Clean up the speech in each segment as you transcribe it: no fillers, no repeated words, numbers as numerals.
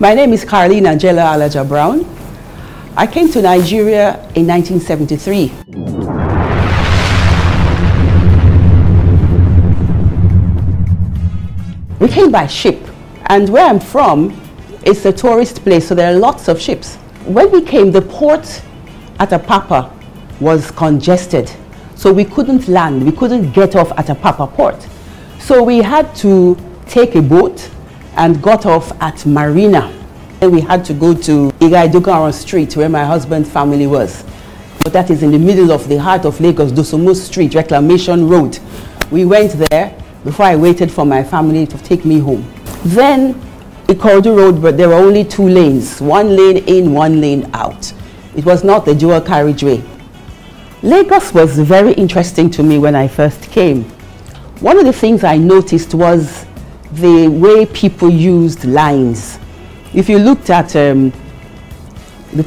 My name is Carlene Alaja Browne. I came to Nigeria in 1973. We came by ship, and where I'm from, it's a tourist place, so there are lots of ships. When we came, the port at Apapa was congested, so we couldn't land, we couldn't get off at Apapa port. So we had to take a boat and got off at Marina. And we had to go to Igaidogaran Street, where my husband's family was. But that is in the middle of the heart of Lagos, Dosomo Street, Reclamation Road. We went there before I waited for my family to take me home. Then Ikorodu Road, but there were only 2 lanes, 1 lane in, 1 lane out. It was not the dual carriageway. Lagos was very interesting to me when I first came. One of the things I noticed was the way people used lines. If you looked at the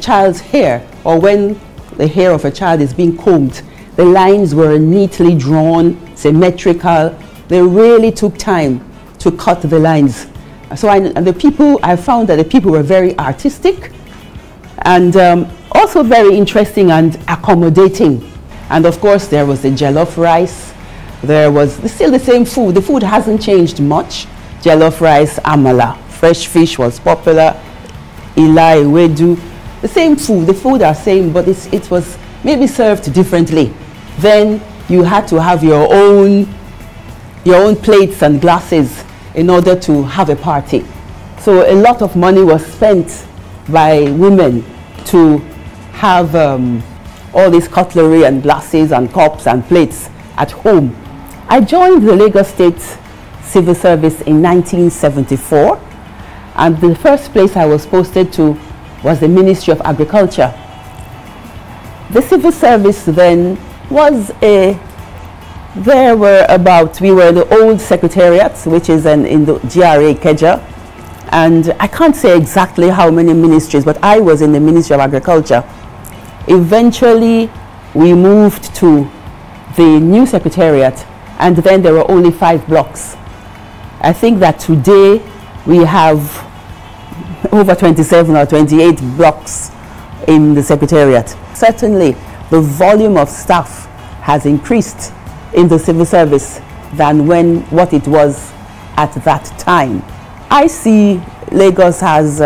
child's hair, or when the hair of a child is being combed, the lines were neatly drawn, symmetrical. They really took time to cut the lines. So I found that the people were very artistic and also very interesting and accommodating. And of course there was the jollof rice. There was still the same food. The food hasn't changed much. Jollof rice, amala. Fresh fish was popular. Ila, ewedu. The same food. The food are same, but it was maybe served differently. Then you had to have your own plates and glasses in order to have a party. So a lot of money was spent by women to have all this cutlery and glasses and cups and plates at home. I joined the Lagos State Civil Service in 1974, and the first place I was posted to was the Ministry of Agriculture. The Civil Service then was we were the old Secretariat, which is in the GRA Ikeja, and I can't say exactly how many ministries, but I was in the Ministry of Agriculture. Eventually, we moved to the new Secretariat, and then there were only 5 blocks. I think that today we have over 27 or 28 blocks in the Secretariat. Certainly, the volume of staff has increased in the civil service than what it was at that time. I see Lagos as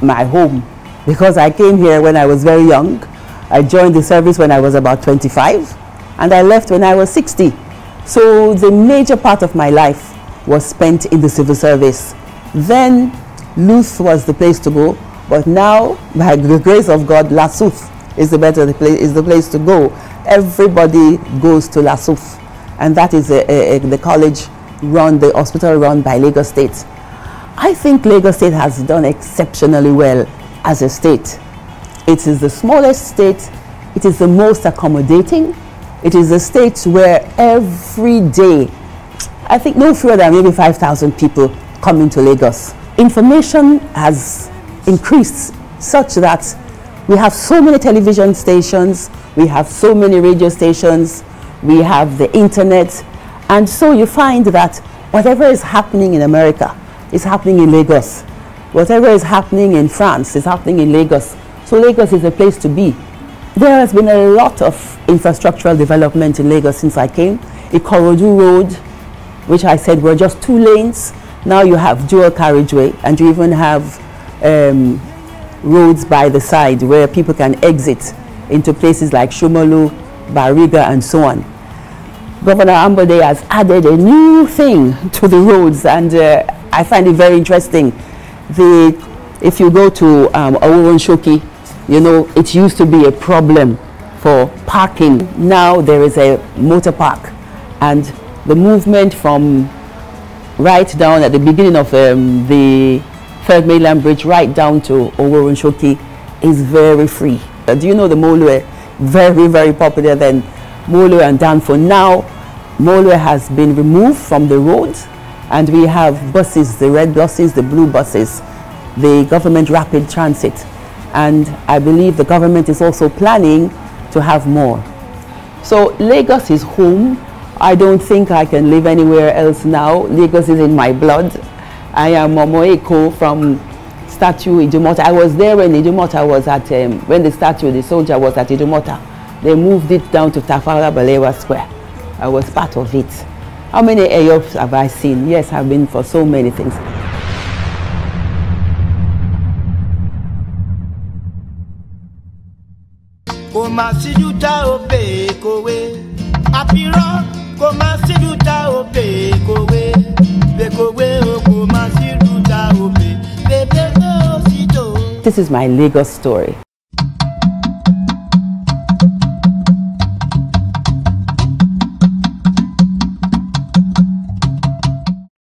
my home because I came here when I was very young. I joined the service when I was about 25 and I left when I was 60. So the major part of my life was spent in the civil service. Then Luth was the place to go, but now by the grace of God, Lasuf is the place to go. Everybody goes to Lasuf, and that is the college run, the hospital run by Lagos State. I think Lagos State has done exceptionally well as a state. It is the smallest state, it is the most accommodating, it is a state where every day, I think no fewer than maybe 5,000 people come into Lagos. Information has increased such that we have so many television stations, we have so many radio stations, we have the internet, and so you find that whatever is happening in America is happening in Lagos. Whatever is happening in France is happening in Lagos. So Lagos is a place to be. There has been a lot of infrastructural development in Lagos since I came. Ikorodu Road, which I said were just 2 lanes. Now you have dual carriageway, and you even have roads by the side where people can exit into places like Shomolu, Bariga, and so on. Governor Ambode has added a new thing to the roads, and I find it very interesting. If you go to Owuronshoki, you know, it used to be a problem for parking. Now there is a motor park, and the movement from right down at the beginning of the 3rd Mainland Bridge right down to Owuronshoki is very free. Do you know the Molue? Very, very popular then. Molue and Danfo. Now Molue has been removed from the roads, and we have buses, the red buses, the blue buses, the government rapid transit. And I believe the government is also planning to have more. So Lagos is home. I don't think I can live anywhere else now. Lagos is in my blood. I am Momo Eko statue Idumota. I was there when Idumota was at, when the statue, the soldier was at Idumota. They moved it down to Tafawa Balewa Square. I was part of it. How many Eyobs have I seen? Yes, I've been for so many things. This is my Lagos story.